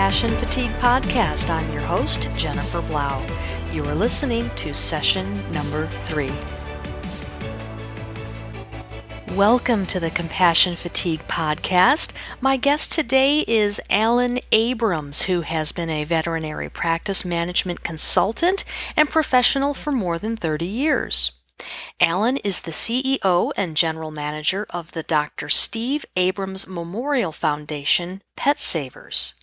Compassion Fatigue Podcast. I'm your host, Jennifer Blau. You are listening to session number 3. Welcome to the Compassion Fatigue Podcast. My guest today is Steve Abrams, who has been a veterinary practice management consultant and professional for more than 30 years. Alan is the CEO and General Manager of the Dr. Steve Abrams Memorial Foundation, Pet Savers.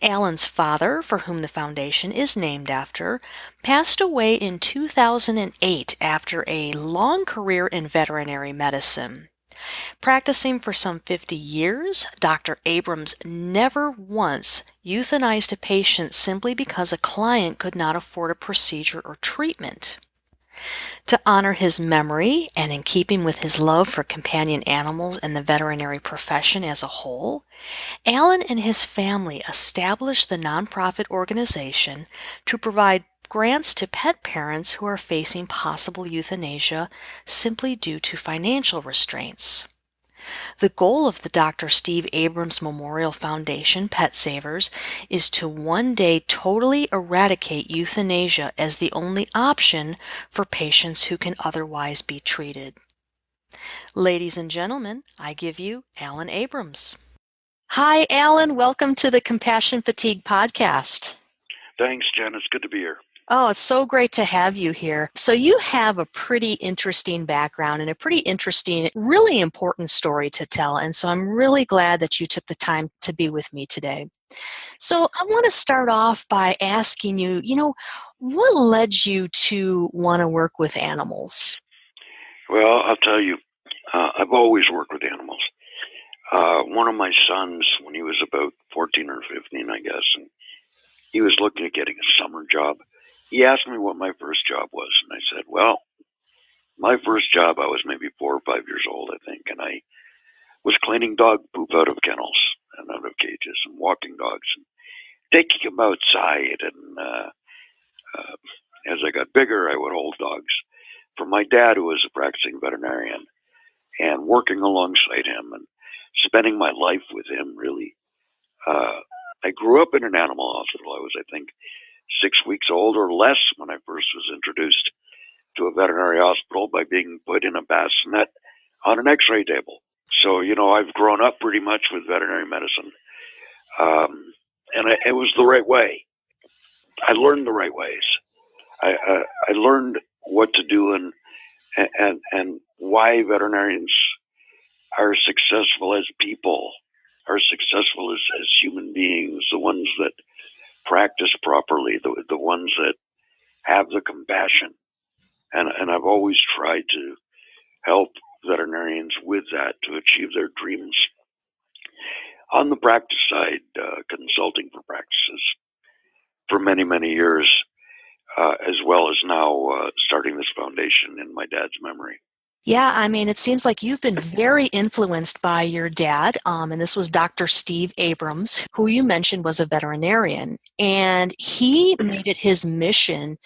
Alan's father, for whom the foundation is named after, passed away in 2008 after a long career in veterinary medicine. Practicing for some 50 years, Dr. Abrams never once euthanized a patient simply because a client could not afford a procedure or treatment. To honor his memory, and in keeping with his love for companion animals and the veterinary profession as a whole, Alan and his family established the nonprofit organization to provide grants to pet parents who are facing possible euthanasia simply due to financial restraints. The goal of the Dr. Steve Abrams Memorial Foundation, Pet Savers, is to one day totally eradicate euthanasia as the only option for patients who can otherwise be treated. Ladies and gentlemen, I give you Alan Abrams. Hi, Alan. Welcome to the Compassion Fatigue Podcast. Thanks, Jen. It's good to be here. Oh, it's so great to have you here. So you have a pretty interesting background and a pretty interesting, really important story to tell. And so I'm really glad that you took the time to be with me today. So I want to start off by asking you, what led you to want to work with animals? Well, I'll tell you, I've always worked with animals. One of my sons, when he was about 14 or 15, I guess, and he was looking at getting a summer job. He asked me what my first job was, and I said, well, my first job, I was maybe 4 or 5 years old, I think, and I was cleaning dog poop out of kennels and out of cages and walking dogs and taking them outside. And as I got bigger, I would hold dogs for my dad, who was a practicing veterinarian, and working alongside him and spending my life with him, really. I grew up in an animal hospital. I was, I think, 6 weeks old or less when I first was introduced to a veterinary hospital by being put in a bassinet on an x-ray table. So, I've grown up pretty much with veterinary medicine. And it was the right way. I learned the right ways. I learned what to do and why veterinarians are successful as people, are successful as human beings, the ones that practice properly, the ones that have the compassion. And I've always tried to help veterinarians with that to achieve their dreams. On the practice side, consulting for practices for many, many years, as well as now starting this foundation in my dad's memory. Yeah, it seems like you've been very influenced by your dad, and this was Dr. Steve Abrams, who you mentioned was a veterinarian, and he made it his mission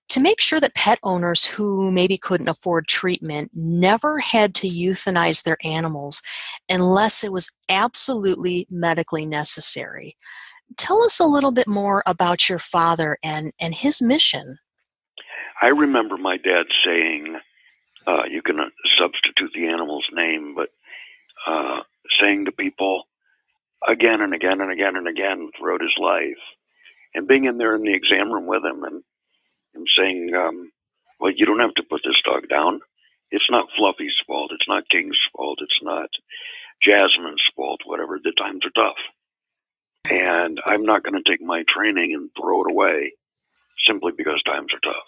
to make sure that pet owners who maybe couldn't afford treatment never had to euthanize their animals unless it was absolutely medically necessary. Tell us a little bit more about your father and his mission. I remember my dad saying, you can substitute the animal's name, but saying to people again and again and again and again throughout his life, and being in there in the exam room with him and saying, well, you don't have to put this dog down. It's not Fluffy's fault. It's not King's fault. It's not Jasmine's fault, whatever. The times are tough. And I'm not going to take my training and throw it away simply because times are tough.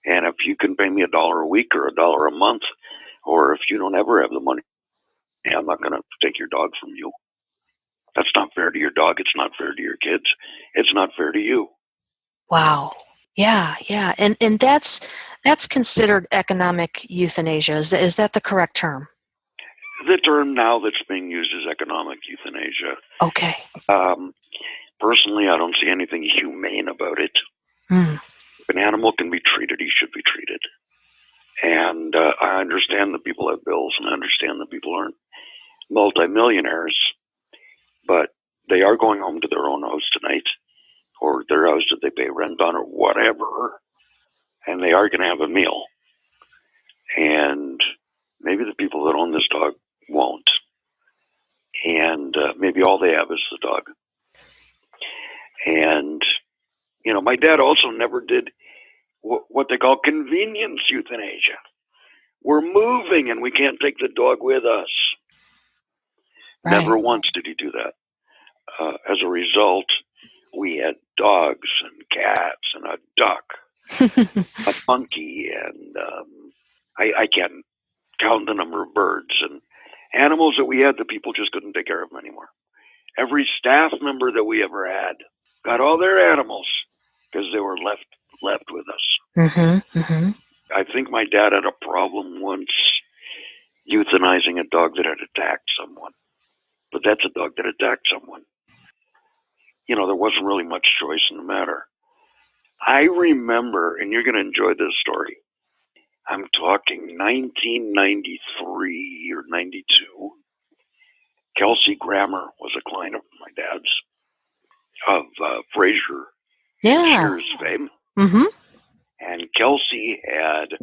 And if you can pay me $1 a week or $1 a month, or if you don't ever have the money, I'm not going to take your dog from you. That's not fair to your dog. It's not fair to your kids. It's not fair to you. Wow. Yeah. And that's considered economic euthanasia. Is that the correct term? The term now that's being used is economic euthanasia. Okay. Personally, I don't see anything humane about it. If an animal can be treated, he should be treated. And I understand that people have bills, and I understand that people aren't multimillionaires. But they are going home to their own house tonight, or their house that they pay rent on, or whatever, and they are going to have a meal. And maybe the people that own this dog won't. And maybe all they have is the dog. And, you know, my dad also never did what they call convenience euthanasia. We're moving and we can't take the dog with us. Right. Never once did he do that. As a result, we had dogs and cats and a duck, a monkey, and I can't count the number of birds and animals that we had that people just couldn't take care of them anymore. Every staff member that we ever had got all their animals because they were left with us. Mm-hmm, mm-hmm. I think my dad had a problem once euthanizing a dog that had attacked someone. But that's a dog that attacked someone. You know, there wasn't really much choice in the matter. I remember, and you're going to enjoy this story, I'm talking 1993 or 92. Kelsey Grammer was a client of my dad's, of Fraser Shear's fame. Mm-hmm. And Kelsey had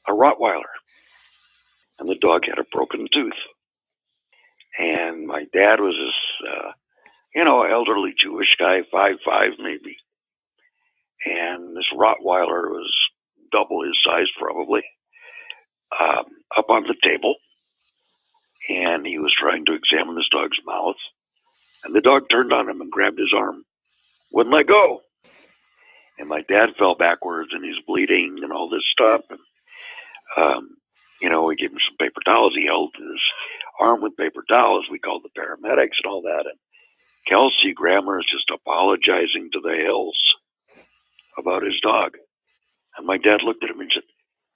a Rottweiler, and the dog had a broken tooth. And my dad was this, elderly Jewish guy, 5'5" maybe. And this Rottweiler was double his size probably, up on the table. And he was trying to examine this dog's mouth. And the dog turned on him and grabbed his arm. Wouldn't let go. And my dad fell backwards and he's bleeding and all this stuff. And, we gave him some paper towels. He held his arm with paper towels. We called the paramedics and all that. And Kelsey Grammer is just apologizing to the hills about his dog. And my dad looked at him and said,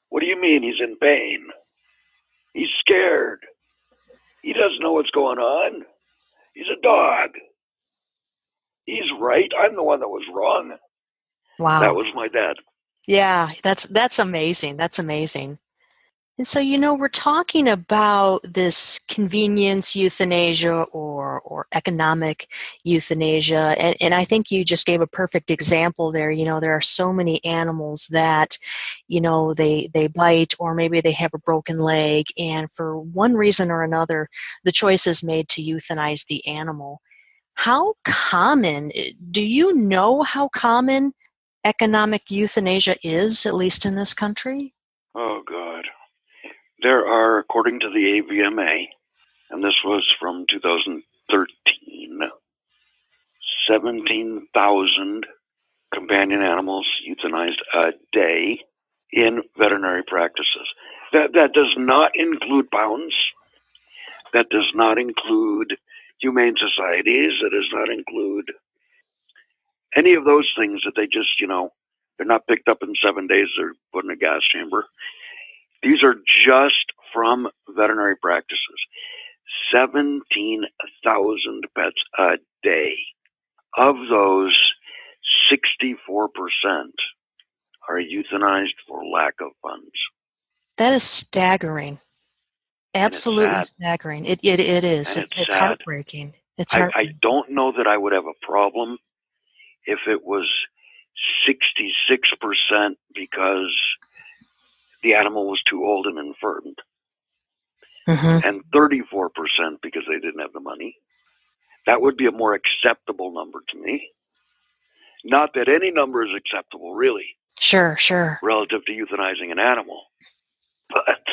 "What do you mean he's in pain? He's scared. He doesn't know what's going on. He's a dog. He's right. I'm the one that was wrong." Wow. That was my dad. Yeah, that's amazing. That's amazing. And so, we're talking about this convenience euthanasia or economic euthanasia. And I think you just gave a perfect example there. There are so many animals that, they bite, or maybe they have a broken leg. And for one reason or another, the choice is made to euthanize the animal. How common, do you know how common economic euthanasia is, at least in this country? Oh, God. There are, according to the AVMA, and this was from 2013, 17,000 companion animals euthanized a day in veterinary practices. That does not include pounds. That does not include humane societies. That does not include any of those things that they just, they're not picked up in 7 days. They're put in a gas chamber. These are just from veterinary practices. 17,000 pets a day. Of those, 64% are euthanized for lack of funds. That is staggering. Absolutely staggering. It is. It's heartbreaking. I don't know that I would have a problem if it was 66% because the animal was too old and infirm, and 34% because they didn't have the money. That would be a more acceptable number to me. Not that any number is acceptable, really. Sure. Relative to euthanizing an animal. But,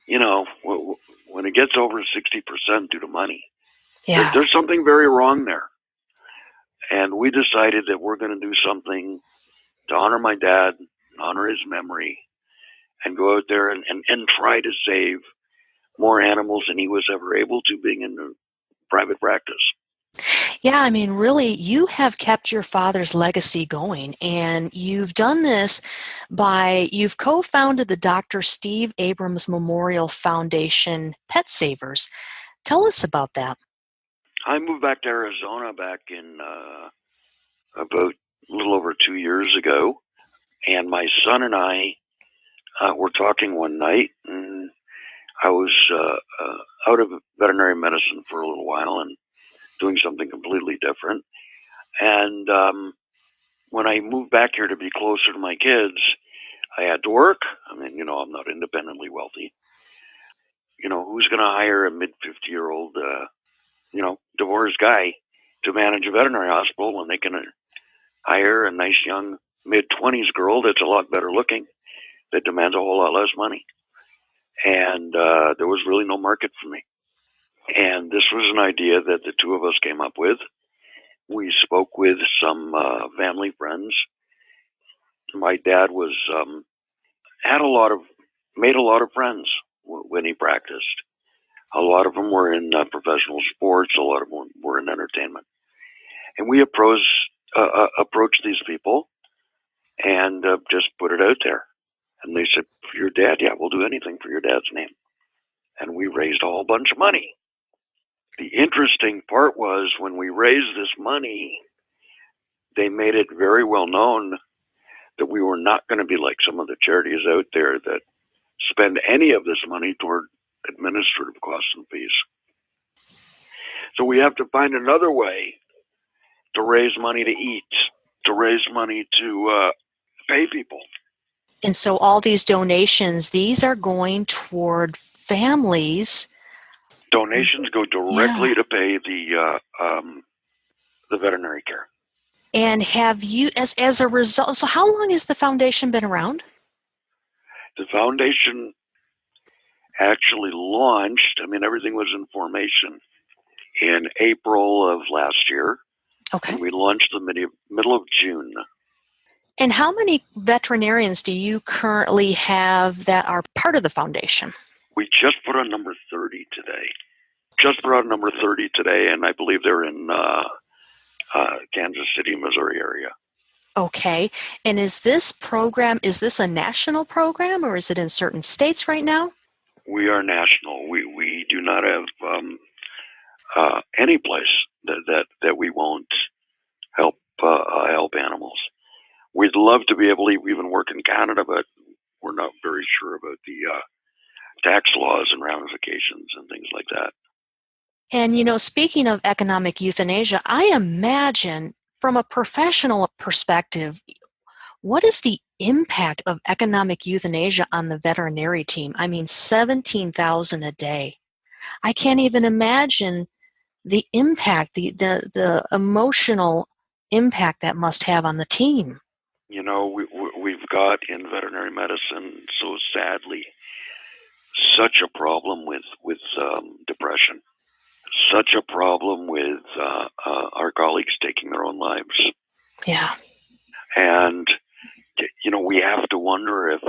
when it gets over 60% due to money, there's something very wrong there. And we decided that we're going to do something to honor my dad, honor his memory, and go out there and try to save more animals than he was ever able to, being in private practice. Yeah, I mean, really, you have kept your father's legacy going, and you've done this you've co-founded the Dr. Steve Abrams Memorial Foundation Pet Savers. Tell us about that. I moved back to Arizona back in about a little over 2 years ago, and my son and I were talking one night, and I was out of veterinary medicine for a little while, and doing something completely different. And when I moved back here to be closer to my kids, I had to work. I mean, I'm not independently wealthy. Who's going to hire a mid-50-year-old, divorced guy to manage a veterinary hospital when they can hire a nice young mid-20s girl that's a lot better looking, that demands a whole lot less money? And there was really no market for me. And this was an idea that the two of us came up with. We spoke with some family friends. My dad was made a lot of friends when he practiced. A lot of them were in professional sports. A lot of them were in entertainment. And we approached these people and just put it out there. And they said, "For your dad, yeah, we'll do anything for your dad's name." And we raised a whole bunch of money. The interesting part was when we raised this money, they made it very well known that we were not going to be like some of the charities out there that spend any of this money toward administrative costs and fees. So we have to find another way to raise money to eat, to raise money to pay people. And so all these donations, these are going toward families. Donations go directly to pay the veterinary care. And have you, as a result, so how long has the foundation been around? The foundation actually launched, everything was in formation in April of last year. Okay. And we launched the middle of June. And how many veterinarians do you currently have that are part of the foundation? We just put on number 30 today. And I believe they're in Kansas City, Missouri area. Okay. And is this a national program, or is it in certain states right now? We are national. We do not have any place that we won't help animals. We'd love to be able to even work in Canada, but we're not very sure about the tax laws and ramifications and things like that. And, speaking of economic euthanasia, I imagine from a professional perspective, what is the impact of economic euthanasia on the veterinary team? $17,000 a day. I can't even imagine the impact, the emotional impact that must have on the team. We've got in veterinary medicine, so sadly, such a problem with depression, such a problem with our colleagues taking their own lives. Yeah. And, we have to wonder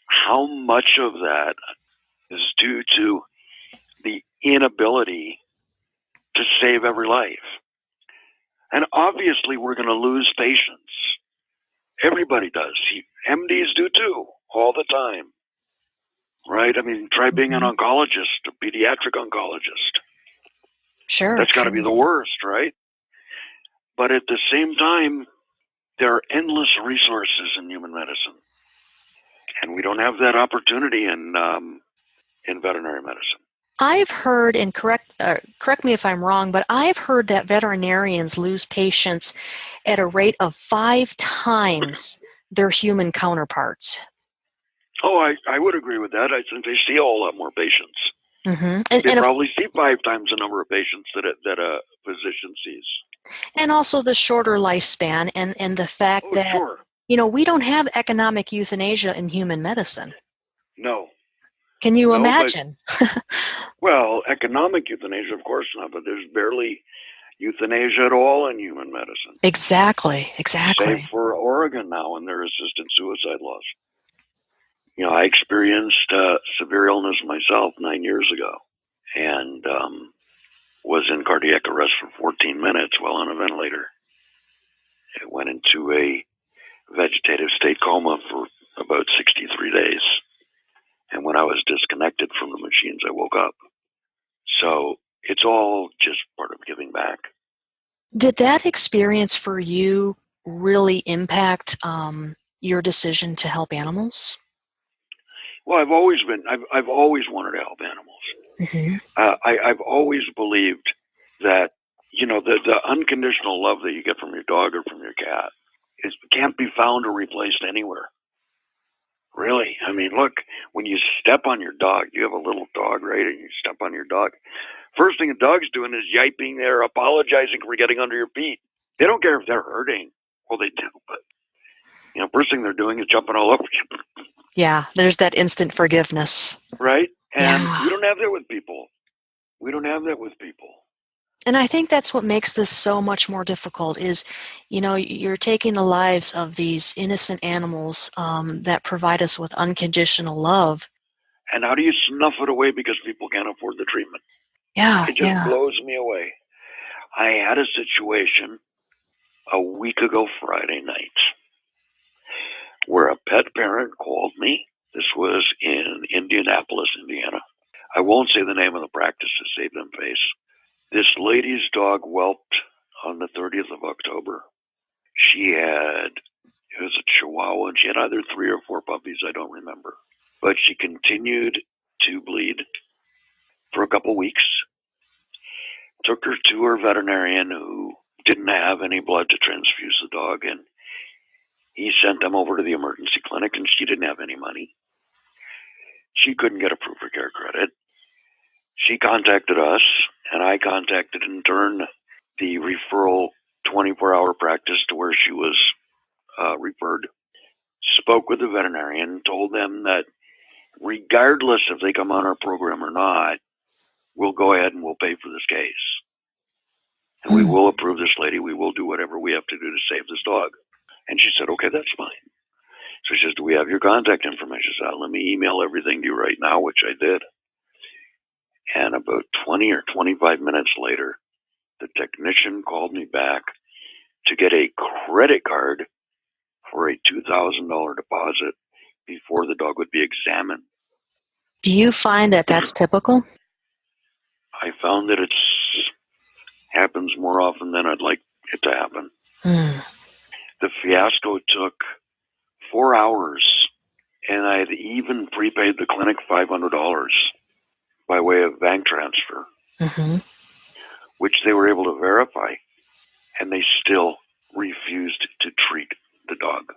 how much of that is due to the inability to save every life. And obviously we're going to lose patients. Everybody does. MDs do too, all the time. Right? Try being an oncologist, a pediatric oncologist. Sure. That's got to be the worst, right? But at the same time, there are endless resources in human medicine. And we don't have that opportunity in veterinary medicine. I've heard, and correct me if I'm wrong, but I've heard that veterinarians lose patients at a rate of 5 times their human counterparts. Oh, I would agree with that. I think they see a whole lot more patients. Mm-hmm. They probably see 5 times the number of patients that a physician sees. And also the shorter lifespan and the fact that, sure. We don't have economic euthanasia in human medicine. No. Can you imagine? Well, economic euthanasia, of course not, but there's barely euthanasia at all in human medicine. Exactly. Save for Oregon now and their assisted suicide laws. I experienced severe illness myself 9 years ago and was in cardiac arrest for 14 minutes while on a ventilator. I went into a vegetative state coma for about 63 days. And when I was disconnected from the machines, I woke up. So it's all just part of giving back. Did that experience for you really impact your decision to help animals? Well, I've always wanted to help animals. Mm-hmm. I've always believed that the unconditional love that you get from your dog or from your cat can't be found or replaced anywhere. Really. I mean, look, when you step on your dog, you have a little dog, right? And you step on your dog. First thing a dog's doing is yiping there, apologizing for getting under your feet. They don't care if they're hurting. Well, they do, but, first thing they're doing is jumping all over you. Yeah, there's that instant forgiveness. Right? And Yeah. we don't have that with people. We don't have that with people. And I think that's what makes this so much more difficult is, you're taking the lives of these innocent animals that provide us with unconditional love. And how do you snuff it away because people can't afford the treatment? Yeah, It just blows me away. I had a situation a week ago Friday night where a pet parent called me. This was in Indianapolis, Indiana. I won't say the name of the practice to save them face. This lady's dog whelped on the 30th of October. It was a Chihuahua, and she had either 3 or 4 puppies, I don't remember. But she continued to bleed for a couple weeks. Took her to her veterinarian who didn't have any blood to transfuse the dog, and he sent them over to the emergency clinic, and she didn't have any money. She couldn't get a proof of care credit. She contacted us, and I contacted in turn the referral 24-hour practice to where she was referred. Spoke with the veterinarian, told them that regardless if they come on our program or not, we'll go ahead and we'll pay for this case. And we will approve this lady. We will do whatever we have to do to save this dog. And she said, okay, that's fine. So she says, do we have your contact information? I said, let me email everything to you right now, which I did. And about 20 or 25 minutes later, the technician called me back to get a credit card for a $2,000 deposit before the dog would be examined. Do you find that that's typical? I found that it happens more often than I'd like it to happen. The fiasco took 4 hours, and I had even prepaid the clinic $500 by way of bank transfer, which they were able to verify, and they still refused to treat the dog.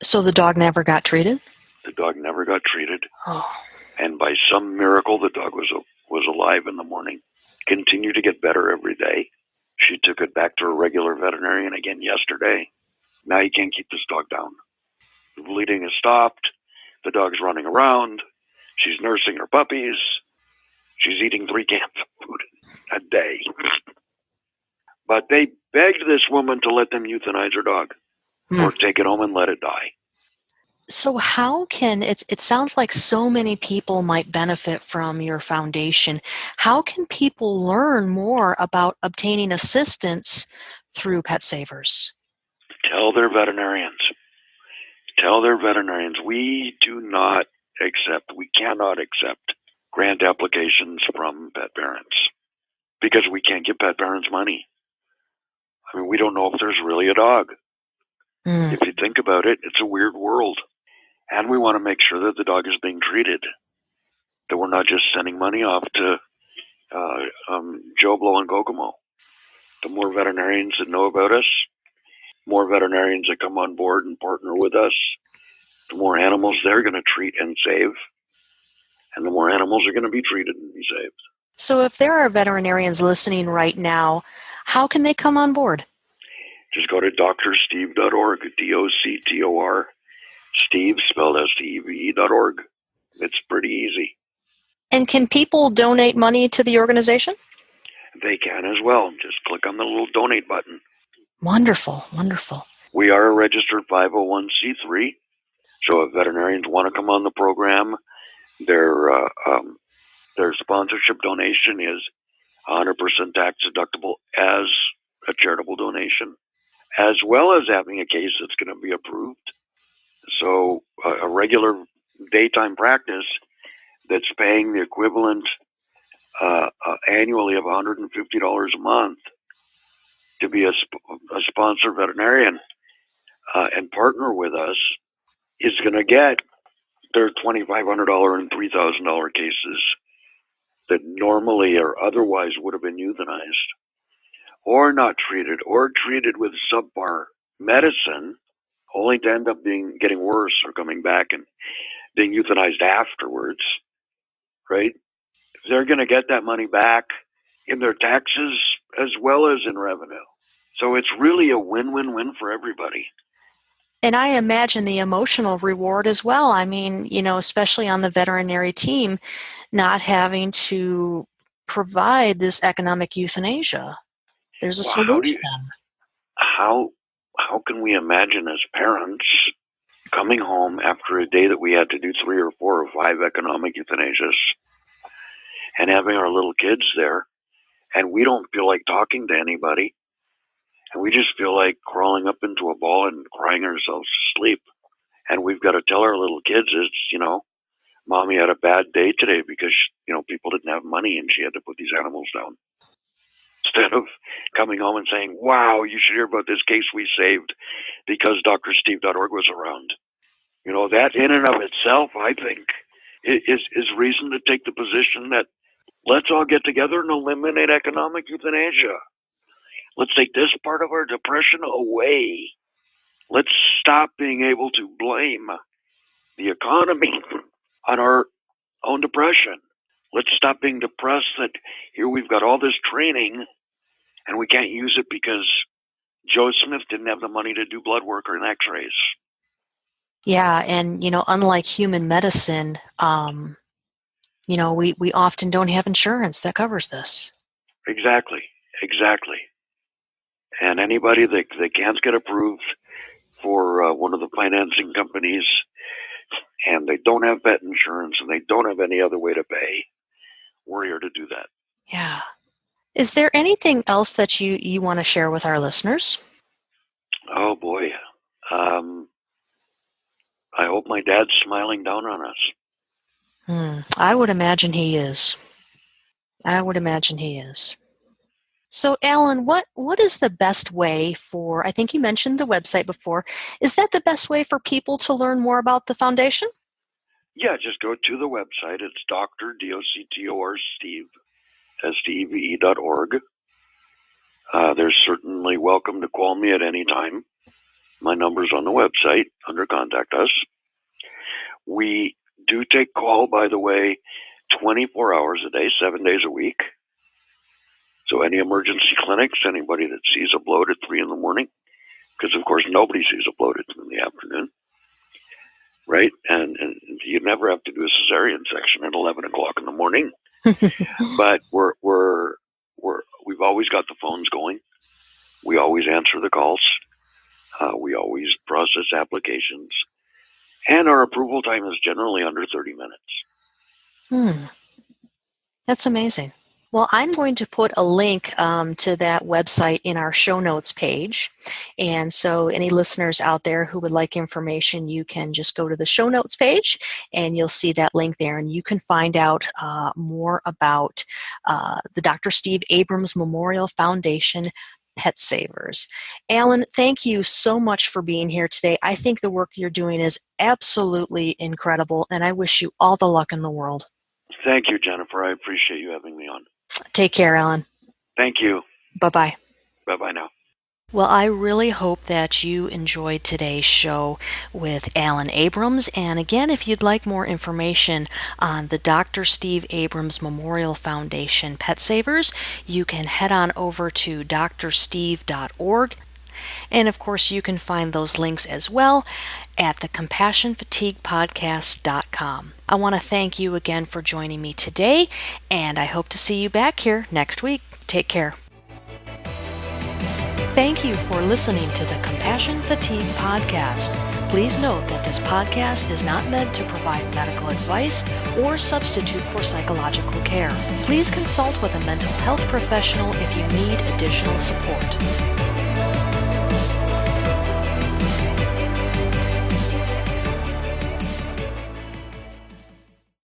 So the dog never got treated? The dog never got treated. Oh. And by some miracle, the dog was alive in the morning. Continued to get better every day. She took it back to her regular veterinarian again yesterday. Now you can't keep this dog down. The bleeding has stopped. The dog's running around. She's nursing her puppies. She's eating 3 cans of food a day. But they begged this woman to let them euthanize her dog or take it home and let it die. So how can, it sounds like so many people might benefit from your foundation. How can people learn more about obtaining assistance through Pet Savers? Tell their veterinarians. Tell their veterinarians we cannot accept grant applications from pet parents because we can't give pet parents money. I mean, we don't know if there's really a dog. If you think about it, it's a weird world. And we want to make sure that the dog is being treated, that we're not just sending money off to Joe Blow and Kokomo. The more veterinarians that know about us, more veterinarians that come on board and partner with us, the more animals they're going to treat and save, and the more animals are going to be treated and be saved. So if there are veterinarians listening right now, how can they come on board? Just go to drsteve.org, DOCTOR, Steve, spelled STEVE.org. It's pretty easy. And can people donate money to the organization? They can as well. Just click on the little donate button. Wonderful, wonderful. We are a registered 501c3, so if veterinarians want to come on the program, their sponsorship donation is 100% tax deductible as a charitable donation, as well as having a case that's going to be approved. So a regular daytime practice that's paying the equivalent annually of $150 a month to be a sponsor veterinarian and partner with us is going to get their $2,500 and $3,000 cases that normally or otherwise would have been euthanized. or not treated, or treated with subpar medicine, only to end up getting worse or coming back and being euthanized afterwards, right? They're going to get that money back in their taxes as well as in revenue. So it's really a win-win-win for everybody. And I imagine the emotional reward as well. I mean, especially on the veterinary team, not having to provide this economic euthanasia. There's a solution. How can we imagine as parents coming home after a day that we had to do 3 or 4 or 5 economic euthanasias and having our little kids there, and we don't feel like talking to anybody, and we just feel like crawling up into a ball and crying ourselves to sleep. And we've got to tell our little kids, Mommy had a bad day today because, people didn't have money and she had to put these animals down. Instead of coming home and saying, wow, you should hear about this case we saved because drsteve.org was around. That in and of itself, I think, is reason to take the position that let's all get together and eliminate economic euthanasia. Let's take this part of our depression away. Let's stop being able to blame the economy on our own depression. Let's stop being depressed that here we've got all this training and we can't use it because Joe Smith didn't have the money to do blood work or an x-rays. Yeah, and, unlike human medicine, we often don't have insurance that covers this. Exactly. And anybody that can't get approved for one of the financing companies and they don't have vet insurance and they don't have any other way to pay, we're here to do that. Yeah. Is there anything else that you want to share with our listeners? Oh, boy. I hope my dad's smiling down on us. I would imagine he is. So, Alan, what is the best way for, I think you mentioned the website before, is that the best way for people to learn more about the foundation? Yeah, just go to the website. It's Dr. D-O-C-T-O-R Steve, steve.org. They're certainly welcome to call me at any time. My number's on the website under Contact Us. We do take call, by the way, 24 hours a day, 7 days a week. So any emergency clinics, anybody that sees a bloat at 3 in the morning, because of course nobody sees a bloat at 2 in the afternoon, right? And you never have to do a cesarean section at 11 o'clock in the morning. But we've always got the phones going. We always answer the calls. We always process applications. And our approval time is generally under 30 minutes. That's amazing. Well, I'm going to put a link to that website in our show notes page. And so any listeners out there who would like information, you can just go to the show notes page and you'll see that link there. And you can find out more about the Dr. Steve Abrams Memorial Foundation Pet Savers. Alan, thank you so much for being here today. I think the work you're doing is absolutely incredible, and I wish you all the luck in the world. Thank you, Jennifer. I appreciate you having me on. Take care, Alan. Thank you. Bye-bye. Bye-bye now. Well, I really hope that you enjoyed today's show with Alan Abrams. And again, if you'd like more information on the Dr. Steve Abrams Memorial Foundation Pet Savers, you can head on over to drsteve.org. And of course, you can find those links as well at thecompassionfatiguepodcast.com. I want to thank you again for joining me today, and I hope to see you back here next week. Take care. Thank you for listening to the Compassion Fatigue Podcast. Please note that this podcast is not meant to provide medical advice or substitute for psychological care. Please consult with a mental health professional if you need additional support.